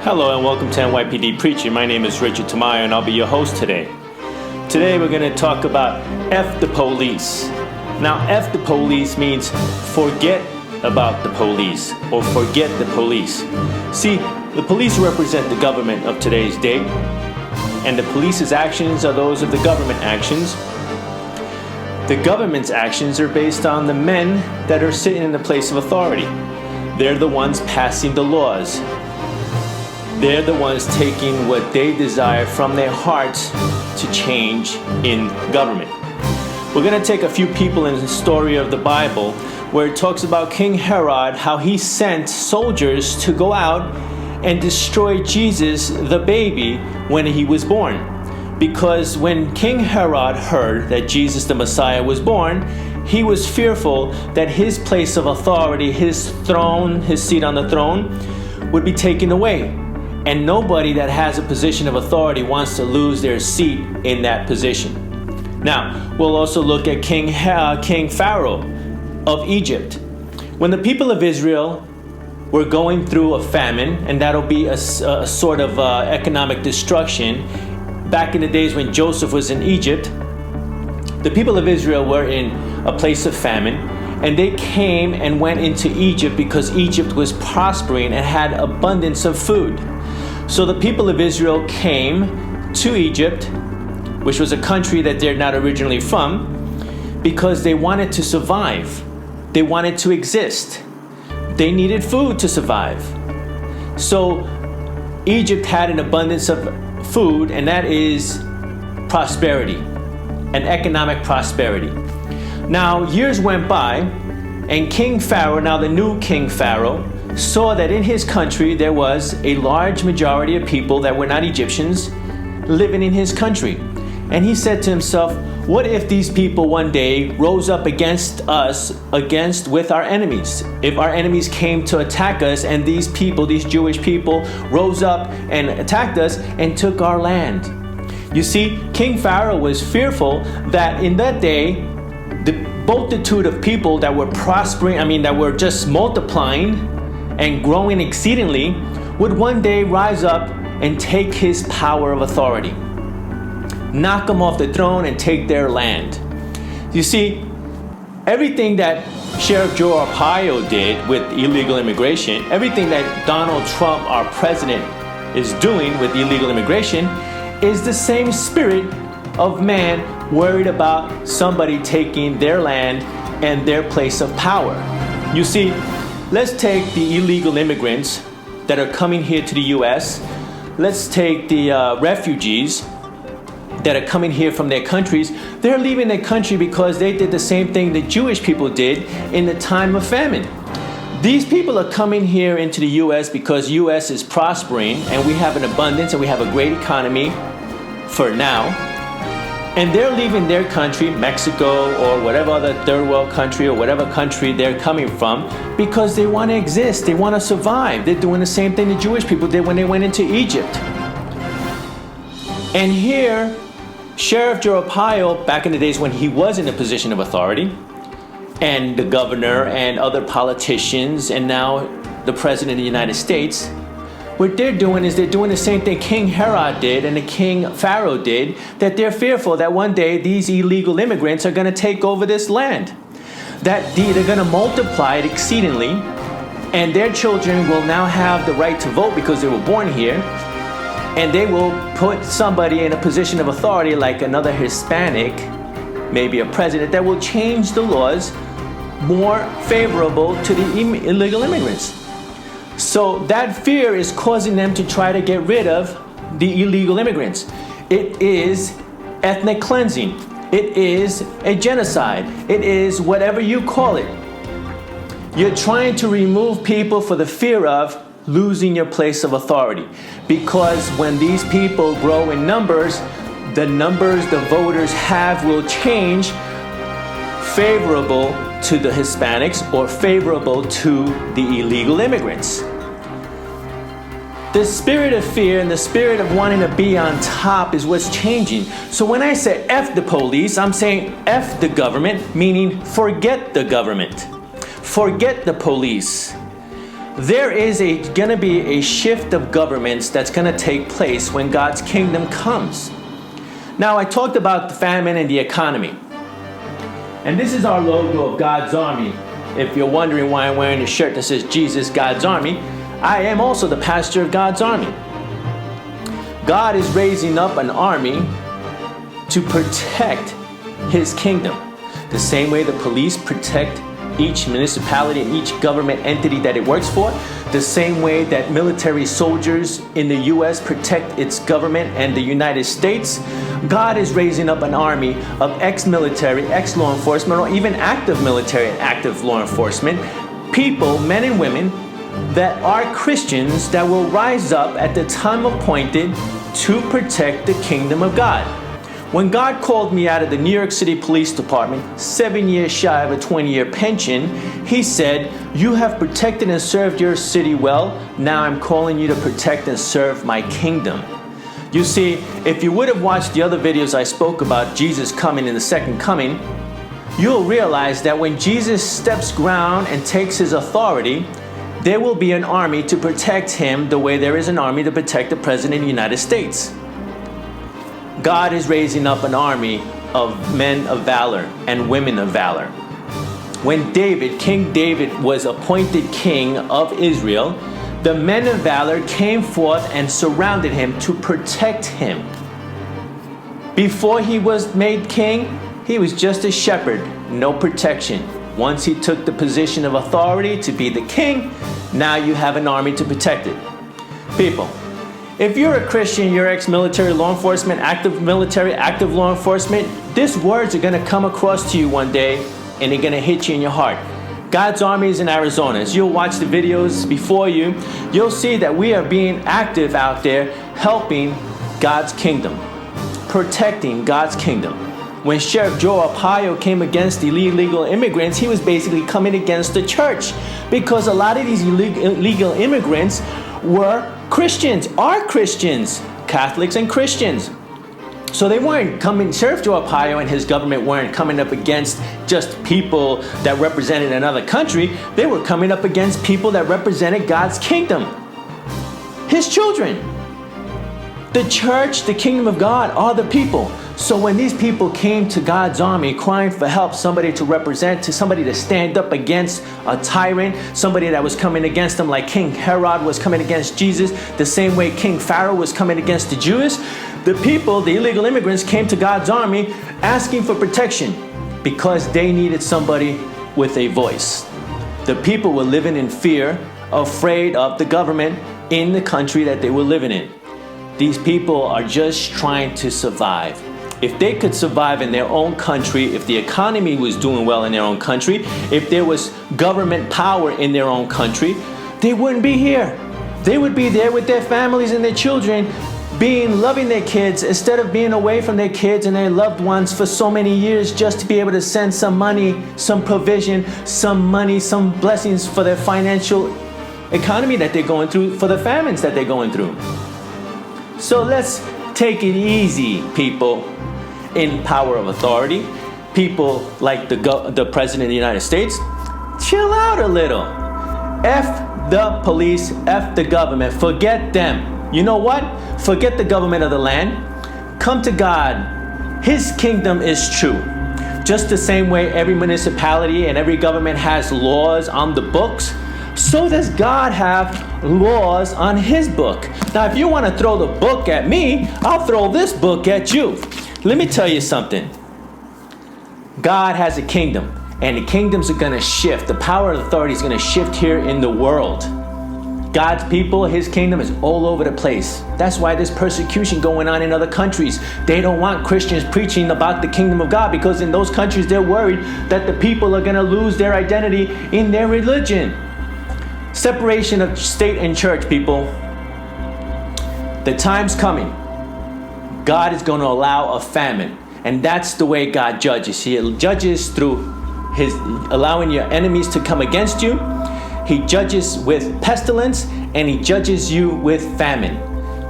Hello and welcome to NYPD Preaching. My name is Richard Tamayo and I'll be your host today. Today we're going to talk about F the police. Now F the police means forget about the police or forget the police. See, the police represent the government of today's day, and the police's actions are those of the government actions. The government's actions are based on the men that are sitting in the place of authority. They're the ones passing the laws. They're the ones taking what they desire from their hearts to change in government. We're going to take a few people in the story of the Bible where it talks about King Herod, how he sent soldiers to go out and destroy Jesus, the baby, when he was born. Because when King Herod heard that Jesus the Messiah was born, he was fearful that his place of authority, his throne, his seat on the throne, would be taken away. And nobody that has a position of authority wants to lose their seat in that position. Now, we'll also look at King Pharaoh of Egypt. When the people of Israel were going through a famine, and that'll be a sort of economic destruction, back in the days when Joseph was in Egypt, the people of Israel were in a place of famine, and they came and went into Egypt because Egypt was prospering and had abundance of food. So the people of Israel came to Egypt, which was a country that they're not originally from, because they wanted to survive. They wanted to exist. They needed food to survive. So Egypt had an abundance of food, and that is prosperity, an economic prosperity. Now, years went by, and King Pharaoh, now the new King Pharaoh, saw that in his country there was a large majority of people that were not Egyptians living in his country. And he said to himself, what if these people one day rose up against us, with our enemies? If our enemies came to attack us and these people, these Jewish people, rose up and attacked us and took our land. You see, King Pharaoh was fearful that in that day, the multitude of people that were prospering, that were just multiplying and growing exceedingly, would one day rise up and take his power of authority, knock them off the throne and take their land. You see, everything that Sheriff Joe Arpaio did with illegal immigration, everything that Donald Trump, our president, is doing with illegal immigration, is the same spirit of man worried about somebody taking their land and their place of power. You see, let's take the illegal immigrants that are coming here to the U.S. Let's take the refugees that are coming here from their countries. They're leaving their country because they did the same thing the Jewish people did in the time of famine. These people are coming here into the U.S. because U.S. is prospering and we have an abundance and we have a great economy for now. And they're leaving their country, Mexico or whatever other third world country or whatever country they're coming from, because they want to exist, they want to survive. They're doing the same thing the Jewish people did when they went into Egypt. And here, Sheriff Joe Arpaio, back in the days when he was in a position of authority, and the governor and other politicians, and now the president of the United States, what they're doing is they're doing the same thing King Herod did and the King Pharaoh did, that they're fearful that one day these illegal immigrants are going to take over this land, that they're going to multiply it exceedingly, and their children will now have the right to vote because they were born here, and they will put somebody in a position of authority like another Hispanic, maybe a president, that will change the laws more favorable to the illegal immigrants. So that fear is causing them to try to get rid of the illegal immigrants. It is ethnic cleansing. It is a genocide. It is whatever you call it. You're trying to remove people for the fear of losing your place of authority. Because when these people grow in numbers the voters have will change favorable to the Hispanics or favorable to the illegal immigrants. The spirit of fear and the spirit of wanting to be on top is what's changing. So when I say F the police, I'm saying F the government, meaning forget the government. Forget the police. there is going to be a shift of governments that's going to take place when God's kingdom comes. Now, I talked about the famine and the economy. And this is our logo of God's Army. If you're wondering why I'm wearing a shirt that says Jesus, God's Army, I am also the pastor of God's Army. God is raising up an army to protect his kingdom. The same way the police protect each municipality and each government entity that it works for, the same way that military soldiers in the U.S. protect its government and the United States, God is raising up an army of ex-military, ex-law enforcement, or even active military and active law enforcement, people, men and women, that are Christians that will rise up at the time appointed to protect the kingdom of God. When God called me out of the New York City Police Department, 7 years shy of a 20-year pension, he said, "You have protected and served your city well. Now I'm calling you to protect and serve my kingdom." You see, if you would have watched the other videos I spoke about Jesus coming in the second coming, you'll realize that when Jesus steps ground and takes his authority, there will be an army to protect him the way there is an army to protect the President of the United States. God is raising up an army of men of valor and women of valor. When King David was appointed king of Israel, the men of valor came forth and surrounded him to protect him. Before he was made king, he was just a shepherd, no protection. Once he took the position of authority to be the king, now you have an army to protect it. People, if you're a Christian, you're ex-military, law enforcement, active military, active law enforcement, these words are going to come across to you one day and they're going to hit you in your heart. God's Army is in Arizona. As you'll watch the videos before you, you'll see that we are being active out there helping God's kingdom, protecting God's kingdom. When Sheriff Joe Arpaio came against illegal immigrants, he was basically coming against the church because a lot of these illegal immigrants were Christians, are Christians, Catholics and Christians. So they weren't coming, Sheriff Joe Arpaio and his government weren't coming up against just people that represented another country. They were coming up against people that represented God's kingdom, his children. The church, the kingdom of God are the people. So when these people came to God's army crying for help, somebody to represent, to somebody to stand up against a tyrant, somebody that was coming against them like King Herod was coming against Jesus, the same way King Pharaoh was coming against the Jews, the people, the illegal immigrants came to God's army asking for protection because they needed somebody with a voice. The people were living in fear, afraid of the government in the country that they were living in. These people are just trying to survive. If they could survive in their own country, if the economy was doing well in their own country, if there was government power in their own country, they wouldn't be here. They would be there with their families and their children, loving their kids instead of being away from their kids and their loved ones for so many years just to be able to send some money, some provision, some money, some blessings for their financial economy that they're going through, for the famines that they're going through. So let's take it easy, people in power of authority, people like the President of the United States. Chill out a little. F the police, F the government, forget them. You know what? Forget the government of the land. Come to God. His kingdom is true. Just the same way every municipality and every government has laws on the books, so does God have laws on his book. Now, if you want to throw the book at me, I'll throw this book at you. Let me tell you something. God has a kingdom, and the kingdoms are going to shift. The power and authority is going to shift here in the world. God's people, his kingdom is all over the place. That's why there's persecution going on in other countries. They don't want Christians preaching about the kingdom of God because in those countries they're worried that the people are going to lose their identity in their religion. Separation of state and church, people. The time's coming. God is going to allow a famine. And that's the way God judges. He judges through his allowing your enemies to come against you. He judges with pestilence, and he judges you with famine.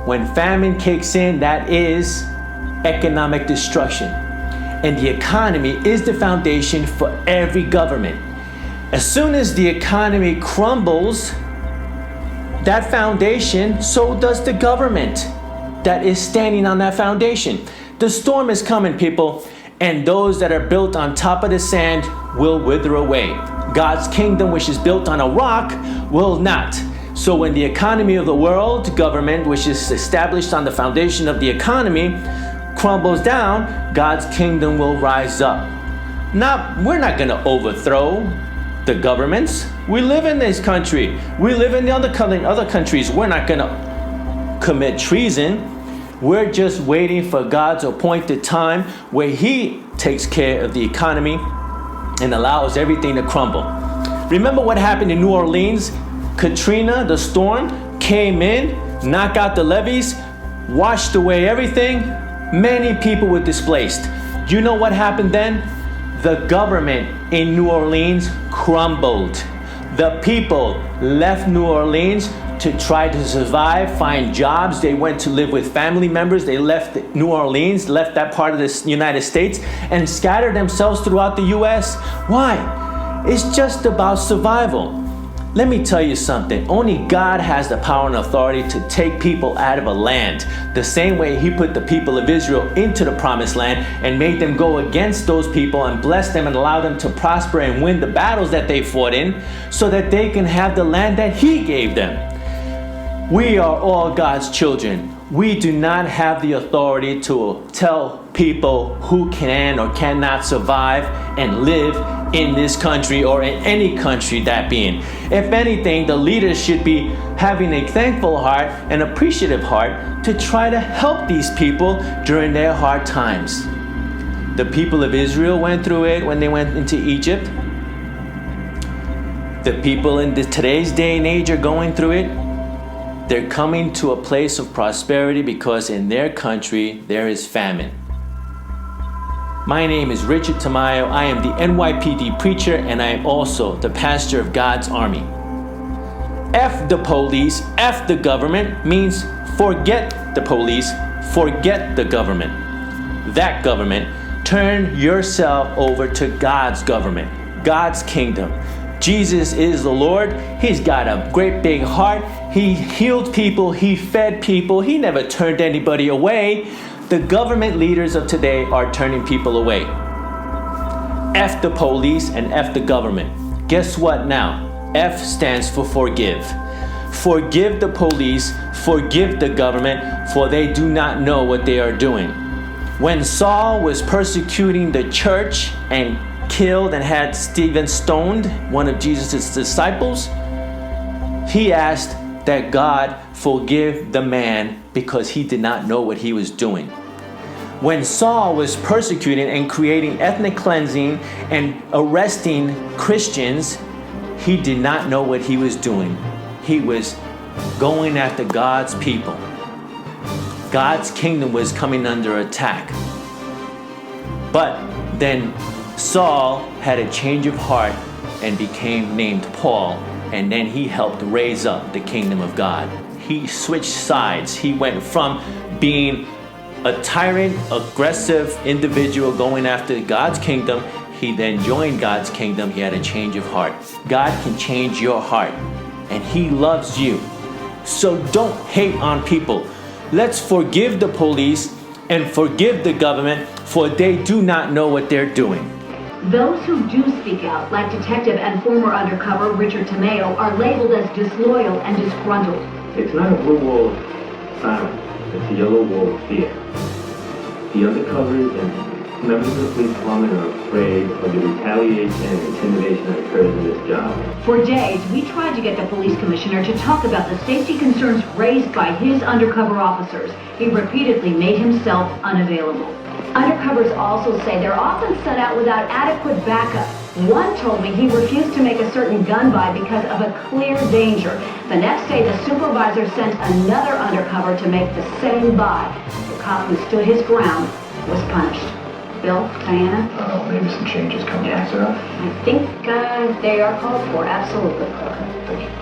When famine kicks in, that is economic destruction. And the economy is the foundation for every government. As soon as the economy crumbles, that foundation, so does the government that is standing on that foundation. The storm is coming, people, and those that are built on top of the sand will wither away. God's kingdom, which is built on a rock, will not. So when the economy of the world government, which is established on the foundation of the economy, crumbles down, God's kingdom will rise up. Now, we're not going to overthrow the governments. We live in this country. We live in the other countries. We're not going to commit treason. We're just waiting for God's appointed time where He takes care of the economy and allows everything to crumble. Remember what happened in New Orleans? Katrina, the storm, came in, knocked out the levees, washed away everything. Many people were displaced. You know what happened then? The government in New Orleans crumbled. The people left New Orleans to try to survive, find jobs. They went to live with family members. They left New Orleans, left that part of the United States, and scattered themselves throughout the U.S. Why? It's just about survival. Let me tell you something. Only God has the power and authority to take people out of a land. The same way He put the people of Israel into the promised land and made them go against those people and bless them and allow them to prosper and win the battles that they fought in so that they can have the land that He gave them. We are all God's children. We do not have the authority to tell people who can or cannot survive and live in this country or in any country that being. If anything, the leaders should be having a thankful heart and appreciative heart to try to help these people during their hard times. The people of Israel went through it when they went into Egypt. The people in today's day and age are going through it. They're coming to a place of prosperity because in their country there is famine. My name is Richard Tamayo. I am the NYPD preacher, and I am also the pastor of God's Army. F the police, F the government means forget the police, forget the government. That government, turn yourself over to God's government, God's kingdom. Jesus is the Lord. He's got a great big heart. He healed people. He fed people. He never turned anybody away. The government leaders of today are turning people away. F the police and F the government. Guess what now? F stands for forgive. Forgive the police, forgive the government, for they do not know what they are doing. When Saul was persecuting the church and killed and had Stephen stoned, one of Jesus' disciples, he asked that God forgive the man because he did not know what he was doing. When Saul was persecuting and creating ethnic cleansing and arresting Christians, he did not know what he was doing. He was going after God's people. God's kingdom was coming under attack. But then Saul had a change of heart and became named Paul, and then he helped raise up the kingdom of God. He switched sides. He went from being a tyrant, aggressive individual going after God's kingdom. He then joined God's kingdom. He had a change of heart. God can change your heart, and He loves you. So don't hate on people. Let's forgive the police and forgive the government, for they do not know what they're doing. Those who do speak out, like Detective and former undercover Richard Tamayo, are labeled as disloyal and disgruntled. It's not a blue wall of silence, it's a yellow wall of fear. The undercovers and members of the police department are afraid of the retaliation and intimidation that occurs in this job. For days, we tried to get the police commissioner to talk about the safety concerns raised by his undercover officers. He repeatedly made himself unavailable. Undercovers also say they're often sent out without adequate backup. One told me he refused to make a certain gun buy because of a clear danger. The next day, the supervisor sent another undercover to make the same buy. The cop who stood his ground was punished. Bill, Diana? Maybe some changes coming on, Sarah. I think they are called for, absolutely.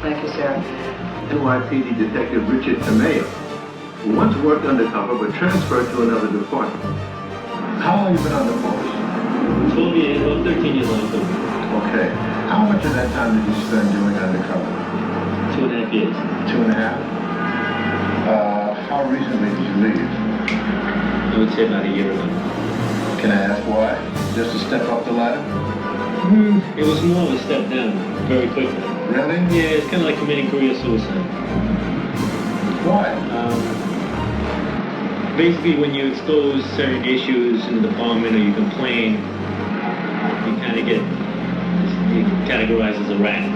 Thank you, Sarah. NYPD Detective Richard Tamayo, who once worked undercover but transferred to another department. How long have you been on the force? 12 years, about 13 years on the Okay. How much of that time did you spend doing undercover? 2 2.5 years. 2.5? How recently did you leave? I would say about a year ago. Can I ask why? Just to step up the ladder? It was more of a step down, very quickly. Really? Yeah, it's kind of like committing career suicide. Why? Basically, when you expose certain issues in the department or you complain, you kind of get categorized as a rat.